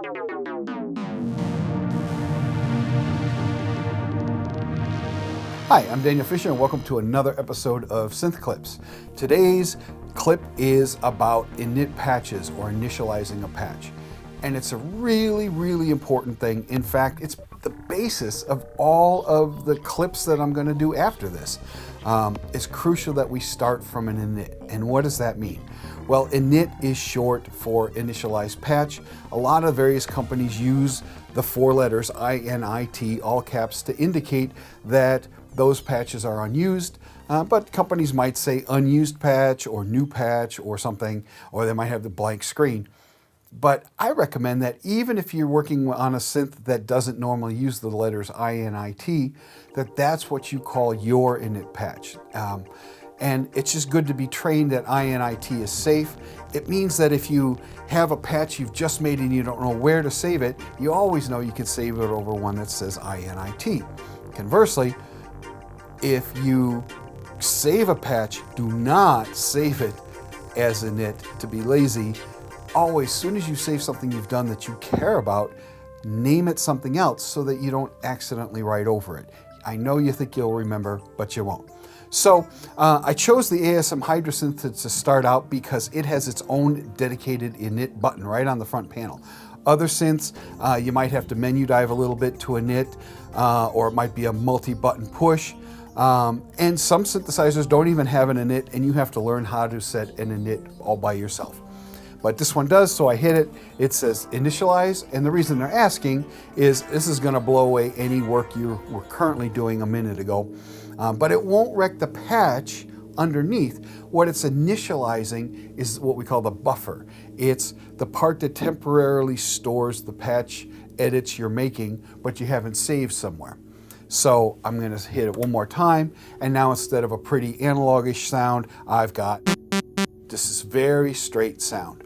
Hi, I'm Daniel Fisher and welcome to another episode of Synth Clips. Today's clip is about init patches or initializing a patch. And it's a really, really important thing. In fact, it's the basis of all of the clips that I'm going to do after this. It's crucial that we start from an init. And what does that mean? Well, init is short for initialized patch. A lot of various companies use the four letters INIT, all caps, to indicate that those patches are unused, but companies might say unused patch or new patch or something, or they might have the blank screen. But I recommend that even if you're working on a synth that doesn't normally use the letters INIT, that's what you call your init patch. And it's just good to be trained that INIT is safe. It means that if you have a patch you've just made and you don't know where to save it, you always know you can save it over one that says INIT. Conversely, if you save a patch, do not save it as init to be lazy. Always, as soon as you save something you've done that you care about, name it something else so that you don't accidentally write over it. I know you think you'll remember, but you won't. So I chose the ASM Hydrasynth to start out because it has its own dedicated init button right on the front panel. Other synths, you might have to menu dive a little bit to init, or it might be a multi-button push. And some synthesizers don't even have an init, and you have to learn how to set an init all by yourself. But this one does, so I hit it. It says Initialize, and the reason they're asking is this is going to blow away any work you were currently doing a minute ago. But it won't wreck the patch underneath. What it's initializing is what we call the buffer. It's the part that temporarily stores the patch edits you're making, but you haven't saved somewhere. So I'm going to hit it one more time, and now instead of a pretty analogish sound, I've got this very straight sound.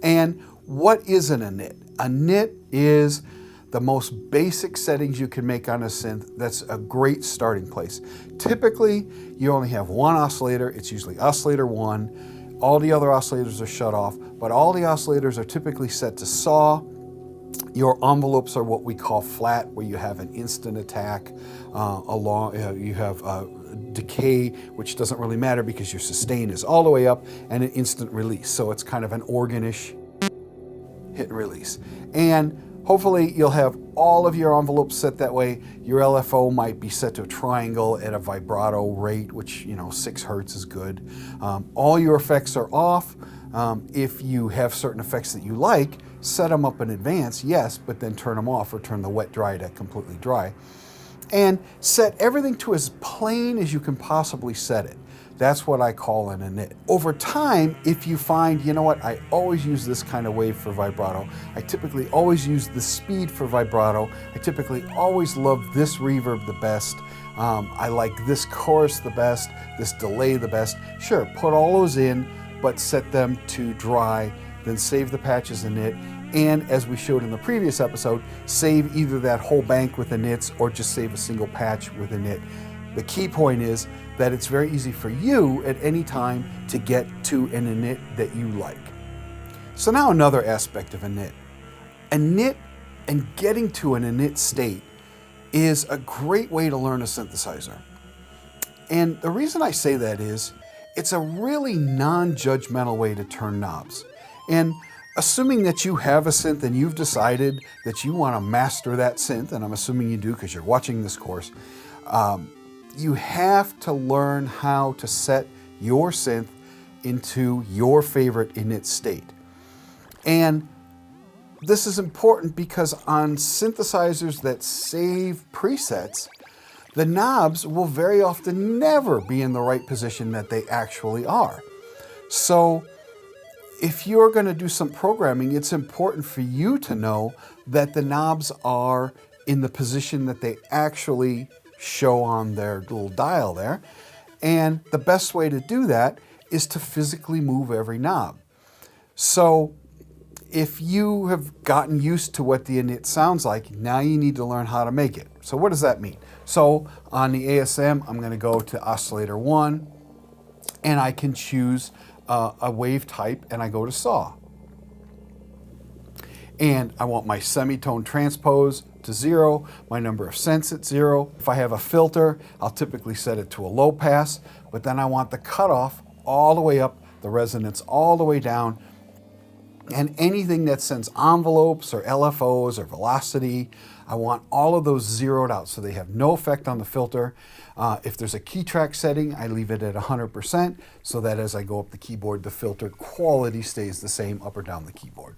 And what is an init? A init is the most basic settings you can make on a synth. That's a great starting place. Typically, you only have one oscillator. It's usually oscillator 1. All the other oscillators are shut off, but all the oscillators are typically set to saw. Your envelopes are what we call flat, where you have an instant attack you have decay, which doesn't really matter because your sustain is all the way up, and an instant release. So it's kind of an organish hit and release. And hopefully you'll have all of your envelopes set that way. Your LFO might be set to a triangle at a vibrato rate, which 6 Hertz is good. All your effects are off. If you have certain effects that you like, set them up in advance, yes, but then turn them off or turn the wet dry to completely dry. And set everything to as plain as you can possibly set it. That's what I call an init. Over time, if you find, you know what, I always use this kind of wave for vibrato. I typically always use the speed for vibrato. I typically always love this reverb the best. I like this chorus the best, this delay the best. Sure, put all those in, but set them to dry, then save the patches init. And as we showed in the previous episode, save either that whole bank with inits or just save a single patch with init. The key point is that it's very easy for you at any time to get to an init that you like. So now another aspect of init. Init and getting to an init state is a great way to learn a synthesizer. And the reason I say that is it's a really non-judgmental way to turn knobs. And assuming that you have a synth and you've decided that you want to master that synth, and I'm assuming you do because you're watching this course, you have to learn how to set your synth into your favorite init state. And this is important because on synthesizers that save presets, the knobs will very often never be in the right position that they actually are. So if you're going to do some programming, it's important for you to know that the knobs are in the position that they actually show on their little dial there. And the best way to do that is to physically move every knob. So if you have gotten used to what the init sounds like, now you need to learn how to make it. So what does that mean? So on the ASM, I'm going to go to oscillator 1, and I can choose a wave type, and I go to saw. And I want my semitone transpose to 0, my number of cents at 0. If I have a filter, I'll typically set it to a low pass, but then I want the cutoff all the way up, the resonance all the way down, and anything that sends envelopes or LFOs or velocity, I want all of those zeroed out so they have no effect on the filter. If there's a key track setting, I leave it at 100% so that as I go up the keyboard, the filter quality stays the same up or down the keyboard.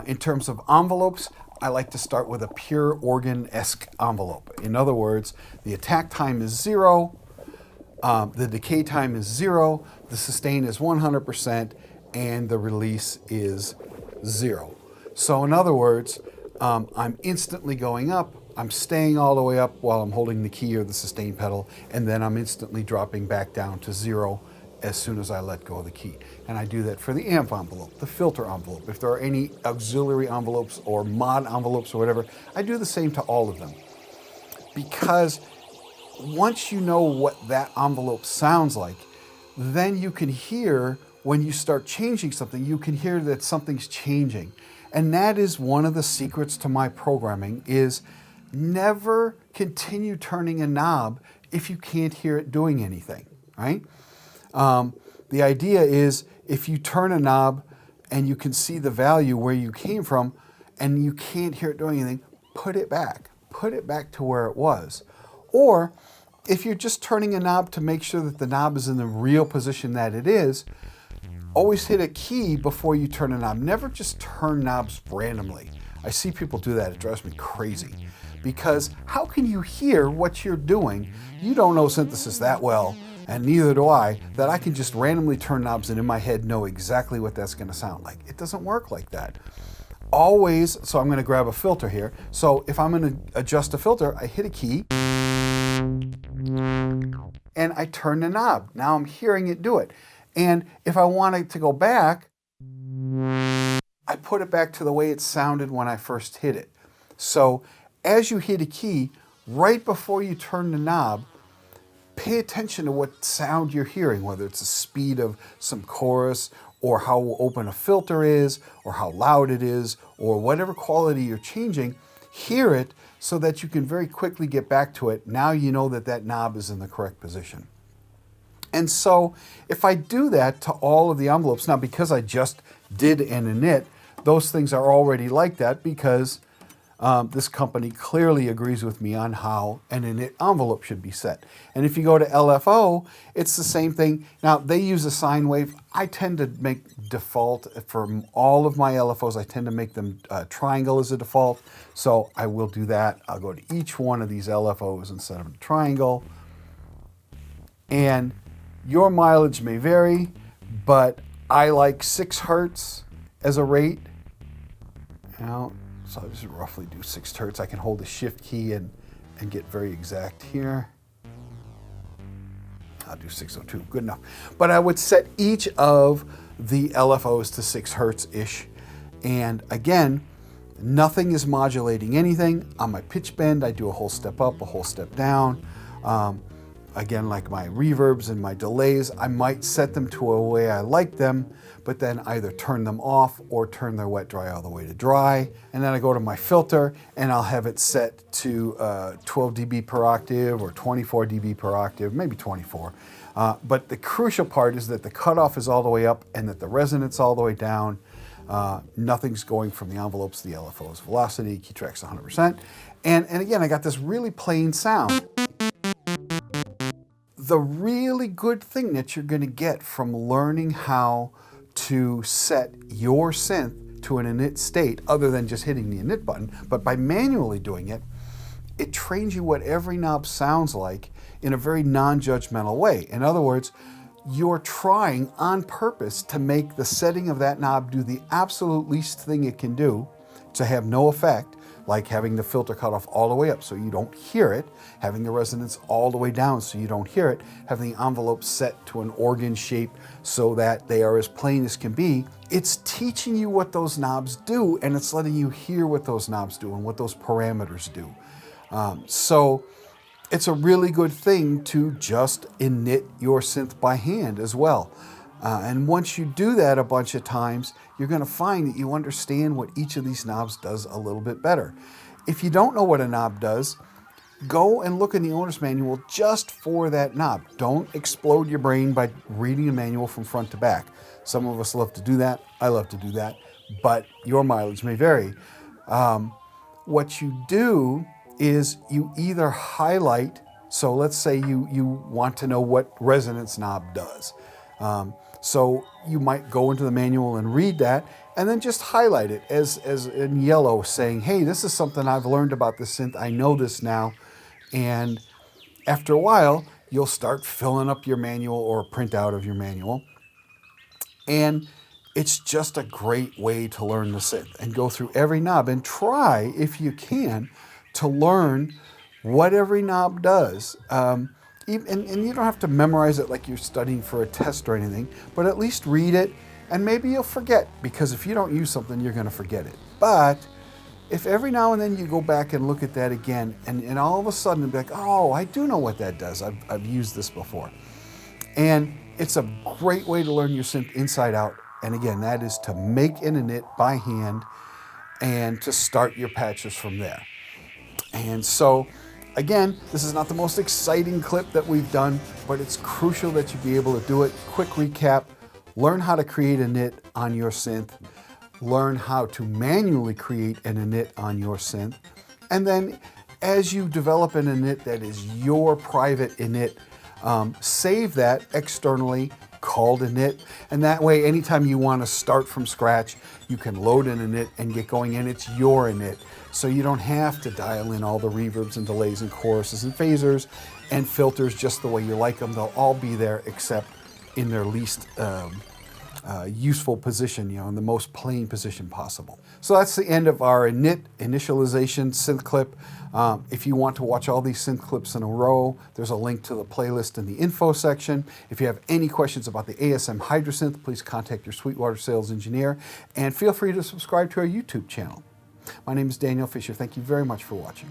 In terms of envelopes, I like to start with a pure organ-esque envelope. In other words, the attack time is 0, the decay time is 0, the sustain is 100%, and the release is 0. So in other words, I'm instantly going up, I'm staying all the way up while I'm holding the key or the sustain pedal, and then I'm instantly dropping back down to 0 as soon as I let go of the key. And I do that for the amp envelope, the filter envelope. If there are any auxiliary envelopes or mod envelopes or whatever, I do the same to all of them. Because once you know what that envelope sounds like, then you can hear when you start changing something, you can hear that something's changing. And that is one of the secrets to my programming, is never continue turning a knob if you can't hear it doing anything, right? The idea is if you turn a knob and you can see the value where you came from and you can't hear it doing anything, put it back to where it was. Or if you're just turning a knob to make sure that the knob is in the real position that it is, always hit a key before you turn a knob. Never just turn knobs randomly. I see people do that. It drives me crazy. Because how can you hear what you're doing? You don't know synthesis that well, and neither do I, that I can just randomly turn knobs and in my head know exactly what that's going to sound like. It doesn't work like that. Always, so I'm going to grab a filter here. So if I'm going to adjust a filter, I hit a key and I turn the knob. Now I'm hearing it do it. And if I want it to go back, I put it back to the way it sounded when I first hit it. So as you hit a key, right before you turn the knob, pay attention to what sound you're hearing, whether it's the speed of some chorus or how open a filter is or how loud it is or whatever quality you're changing. Hear it so that you can very quickly get back to it. Now you know that that knob is in the correct position. And so if I do that to all of the envelopes, now because I just did an init, those things are already like that because this company clearly agrees with me on how an init envelope should be set. And if you go to LFO, it's the same thing. Now, they use a sine wave. I tend to make default for all of my LFOs. I tend to make them triangle as a default. So I will do that. I'll go to each one of these LFOs instead of a triangle. And your mileage may vary, but I like 6 hertz as a rate. Now, so I'll just roughly do 6 hertz. I can hold the shift key and get very exact here. I'll do 602, good enough. But I would set each of the LFOs to 6 hertz-ish. And again, nothing is modulating anything. On my pitch bend, I do a whole step up, a whole step down. Again, like my reverbs and my delays, I might set them to a way I like them, but then either turn them off or turn their wet dry all the way to dry. And then I go to my filter and I'll have it set to 12 dB per octave or 24 dB per octave, maybe 24. But the crucial part is that the cutoff is all the way up and that the resonance all the way down. Nothing's going from the envelopes, the LFOs, velocity, key tracks 100%. And again, I got this really plain sound. The really good thing that you're going to get from learning how to set your synth to an init state, other than just hitting the init button, but by manually doing it, it trains you what every knob sounds like in a very non-judgmental way. In other words, you're trying on purpose to make the setting of that knob do the absolute least thing it can do to have no effect, like having the filter cut off all the way up so you don't hear it, having the resonance all the way down so you don't hear it, having the envelope set to an organ shape so that they are as plain as can be. It's teaching you what those knobs do, and it's letting you hear what those knobs do and what those parameters do. So it's a really good thing to just init your synth by hand as well. And once you do that a bunch of times, you're going to find that you understand what each of these knobs does a little bit better. If you don't know what a knob does, go and look in the owner's manual just for that knob. Don't explode your brain by reading a manual from front to back. Some of us love to do that. I love to do that, but your mileage may vary. What you do is you either highlight, so let's say you want to know what resonance knob does. So you might go into the manual and read that, and then just highlight it as in yellow, saying, hey, this is something I've learned about the synth. I know this now. And after a while, you'll start filling up your manual or a printout of your manual. And it's just a great way to learn the synth and go through every knob and try, if you can, to learn what every knob does. And you don't have to memorize it like you're studying for a test or anything, but at least read it, and maybe you'll forget, because if you don't use something, you're going to forget it. But if every now and then you go back and look at that again, and all of a sudden you'll be like, oh, I do know what that does. I've used this before. And it's a great way to learn your synth inside out. And again, that is to make an init by hand and to start your patches from there. And so, again, this is not the most exciting clip that we've done, but it's crucial that you be able to do it. Quick recap: learn how to create a init on your synth, learn how to manually create an init on your synth, and then as you develop an init that is your private init, save that externally called init, and that way anytime you want to start from scratch, you can load an init and get going, and it's your init. So you don't have to dial in all the reverbs and delays and choruses and phasers and filters just the way you like them. They'll all be there except in their least useful position, in the most plain position possible. So that's the end of our init initialization synth clip. If you want to watch all these synth clips in a row, there's a link to the playlist in the info section. If you have any questions about the ASM Hydrasynth, please contact your Sweetwater sales engineer, and feel free to subscribe to our YouTube channel. My name is Daniel Fisher. Thank you very much for watching.